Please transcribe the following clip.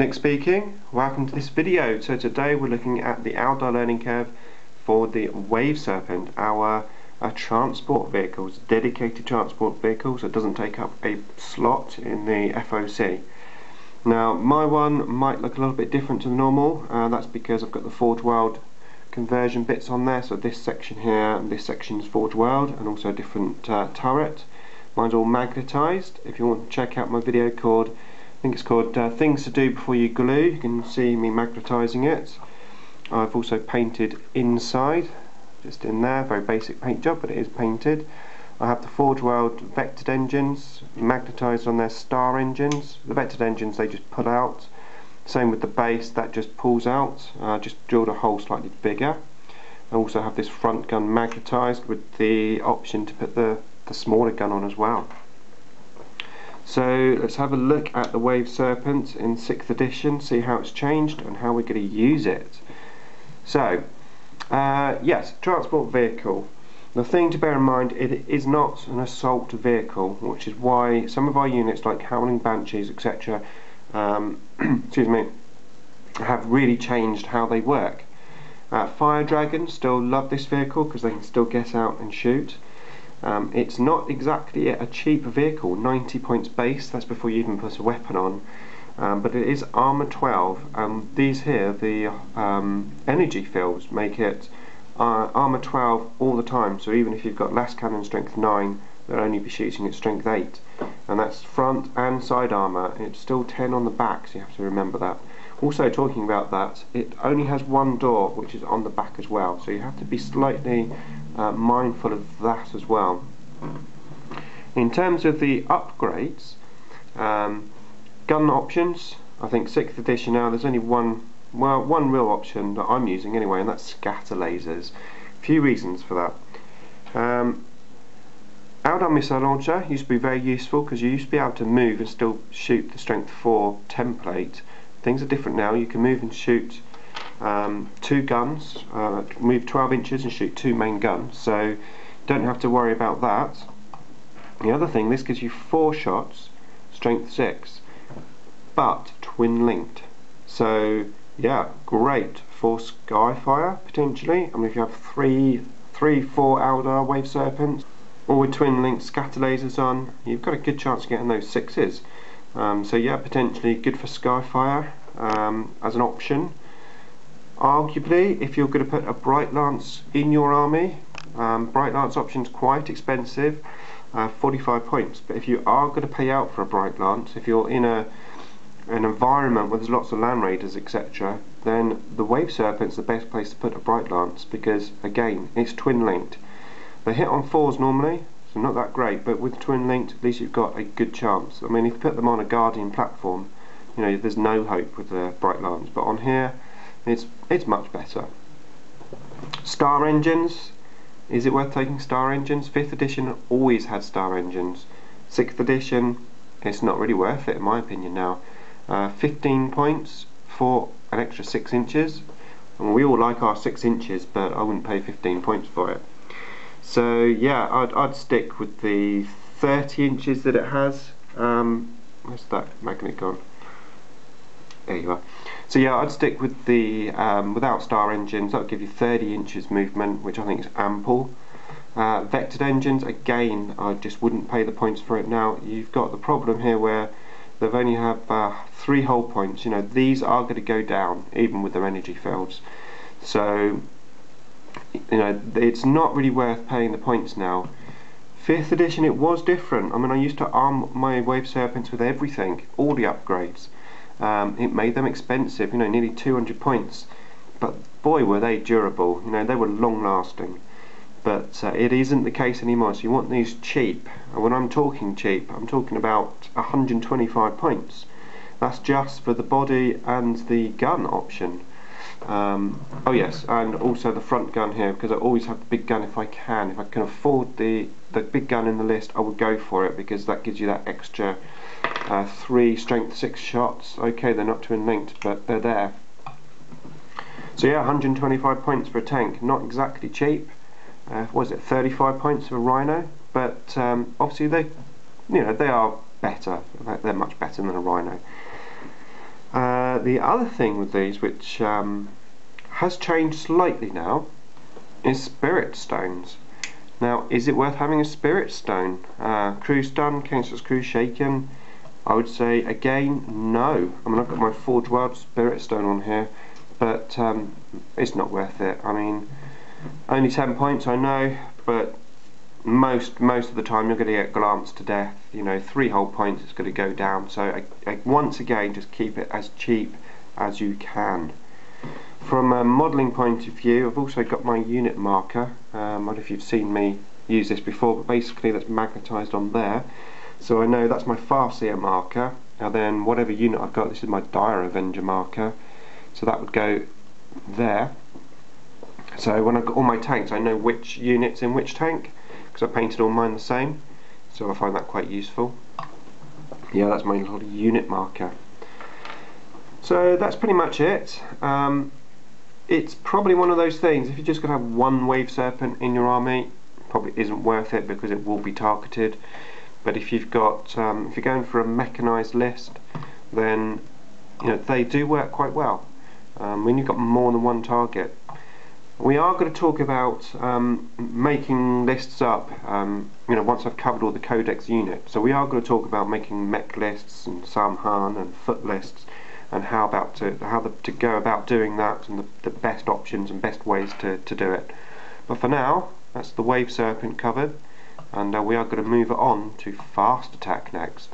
Nick speaking. Welcome to this video. So today we're looking at the Eldar learning curve for the Wave Serpent, our transport vehicle. It's a dedicated transport vehicle, so it doesn't take up a slot in the FOC. Now my one might look a little bit different to the normal. That's because I've got the Forge World conversion bits on there. So this section here and this section is Forge World, and also a different turret. Mine's all magnetised. If you want to check out my video called, I think it's called Things to Do Before You Glue, you can see me magnetising it. I've also painted inside, just in there, very basic paint job, but it is painted. I have the Forge World vectored engines, magnetised on their star engines. The vectored engines, they just pull out. Same with the base, that just pulls out. Just drilled a hole slightly bigger. I also have this front gun magnetised with the option to put the smaller gun on as well. So let's have a look at the Wave Serpent in 6th edition, see how it's changed and how we're going to use it. So yes, transport vehicle. The thing to bear in mind, it is not an assault vehicle, which is why some of our units like Howling Banshees, etc. Excuse me, have really changed how they work. Fire Dragons still love this vehicle because they can still get out and shoot. It's not exactly a cheap vehicle, 90 points base, that's before you even put a weapon on, but it is armour 12. These here, the energy fields, make it armour 12 all the time, so even if you've got last cannon strength 9, they'll only be shooting at strength 8, and that's front and side armour. It's still 10 on the back, so you have to remember that. Also, talking about that, it only has one door, which is on the back as well, so you have to be slightly mindful of that as well. In terms of the upgrades, gun options, I think 6th edition now, there's only one real option that I'm using anyway, and that's scatter lasers. A few reasons for that. Eldar missile launcher used to be very useful because you used to be able to move and still shoot the strength 4 template. Things are different now. You can move and shoot 2 guns, move 12 inches and shoot 2 main guns, so don't have to worry about that. The other thing, this gives you 4 shots, strength 6, but twin linked. So yeah, great for Skyfire potentially. I mean, if you have 4 Eldar Wave Serpents, or with twin linked scatter lasers on, you've got a good chance of getting those 6s. So yeah, potentially good for Skyfire as an option. Arguably, if you're going to put a Bright Lance in your army, Bright Lance option's quite expensive, 45 points, but if you are going to pay out for a Bright Lance, if you're in an environment where there's lots of Land Raiders, etc., then the Wave Serpent's the best place to put a Bright Lance because, again, it's twin linked. They hit on 4s normally, so not that great, but with twin linked, at least you've got a good chance. I mean, if you put them on a Guardian platform, you know, there's no hope with the Bright Lance, but on here, it's much better. Star engines, is it worth taking star engines? 5th edition always had star engines. 6th edition, it's not really worth it in my opinion now. 15 points for an extra 6 inches. And we all like our 6 inches, but I wouldn't pay 15 points for it. So yeah, I'd stick with the 30 inches that it has. Where's that magnet gone? There you are. So yeah, I'd stick with the without star engines. That would give you 30 inches movement, which I think is ample. Vectored engines, again, I just wouldn't pay the points for it now. You've got the problem here where they've only have 3 hull points. You know, these are going to go down even with their energy fields. So you know, it's not really worth paying the points now. 5th edition, it was different. I mean, I used to arm my Wave Serpents with everything, all the upgrades. It made them expensive, you know, nearly 200 points. But boy, were they durable. You know, they were long lasting. But it isn't the case anymore. So you want these cheap. And when I'm talking cheap, I'm talking about 125 points. That's just for the body and the gun option. Oh yes, and also the front gun here, because I always have the big gun if I can. If I can afford the big gun in the list, I would go for it, because that gives you that extra 3 strength 6 shots. Okay, they're not twin linked, but they're there. So yeah, 125 points for a tank, not exactly cheap. What was it, 35 points for a Rhino? But obviously they are better. They're much better than a Rhino. The other thing with these, which has changed slightly now, is spirit stones. Now, is it worth having a spirit stone? Crew stun, counts as crew shaken? I would say again, no. I mean, I've got my Forge World spirit stone on here, but it's not worth it. I mean, only 10 points, I know, but most of the time you're going to get glanced to death. You know, 3 whole points, it's going to go down. So once again, just keep it as cheap as you can. From a modelling point of view, I've also got my unit marker. I don't know if you've seen me use this before, but basically that's magnetised on there. So I know that's my Farseer marker, and then whatever unit I've got, this is my Dire Avenger marker. So that would go there. So when I've got all my tanks, I know which unit's in which tank, because I painted all mine the same. So I find that quite useful. Yeah, that's my little unit marker. So that's pretty much it. It's probably one of those things, if you're just going to have one Wave Serpent in your army, probably isn't worth it because it will be targeted. But if you've got, if you're going for a mechanised list, then you know they do work quite well when you've got more than one target. We are going to talk about making lists up. You know, once I've covered all the Codex units, so we are going to talk about making mech lists and Samhan and foot lists, and how to go about doing that, and the best options and best ways to do it. But for now, that's the Wave Serpent covered, and we are going to move on to fast attack next.